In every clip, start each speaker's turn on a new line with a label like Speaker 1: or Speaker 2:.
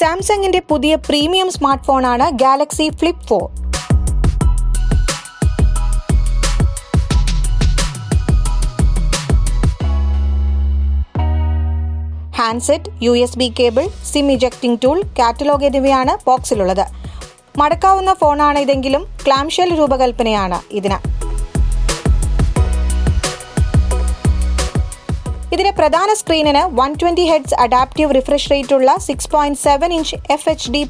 Speaker 1: സാംസങ്ങിന്റെ പുതിയ premium smart ഫോണാണ് Galaxy flip 4. Handset, USB cable, SIM ejecting tool, catalogue എന്നിവയാണ് ബോക്സിലുള്ളത്. മടക്കാവുന്ന ഫോണാണ് ഇതെങ്കിലും ക്ലാംഷെൽ രൂപകൽപ്പനയാണ് ഇതിന്. ഇതിന്റെ പ്രധാന സ്ക്രീനിന് 120 ഹെർട്സ് അഡാപ്റ്റീവ് റിഫ്രഷ് റേറ്റ് ഉള്ള 6.7 inch FHD+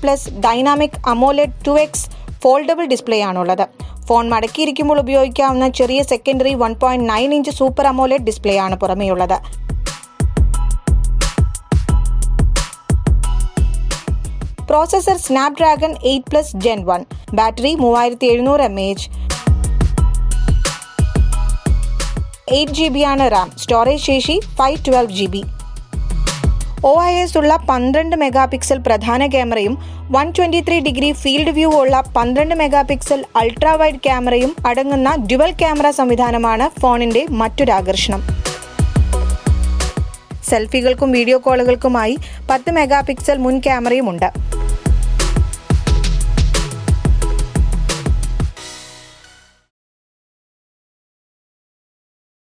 Speaker 1: dynamic AMOLED 2x foldable display ആണുള്ളത്. ഫോൺ മടക്കിയിരിക്കുമ്പോൾ ഉപയോഗിക്കാവുന്ന ചെറിയ secondary 1.9 inch super AMOLED display ആണ് പുറമേയുള്ളത്. Processor Snapdragon 8+ Gen 1, battery 3700 mAh, 8GB ആണ് റാം, സ്റ്റോറേജ് ശേഷി 512GB. OIS ഉള്ള 12 മെഗാപിക്സൽ പ്രധാന ക്യാമറയും 123 ഡിഗ്രി ഫീൽഡ് വ്യൂ ഉള്ള 12 മെഗാപിക്സൽ അൾട്രാ വൈഡ് ക്യാമറയും അടങ്ങുന്ന ഡ്യുവൽ ക്യാമറ സംവിധാനമാണ് ഫോണിന്റെ മറ്റൊരു ആകർഷണം. സെൽഫികൾക്കും വീഡിയോ കോളുകൾക്കുമായി 10 മെഗാപിക്സൽ മുൻ ക്യാമറയുമുണ്ട്.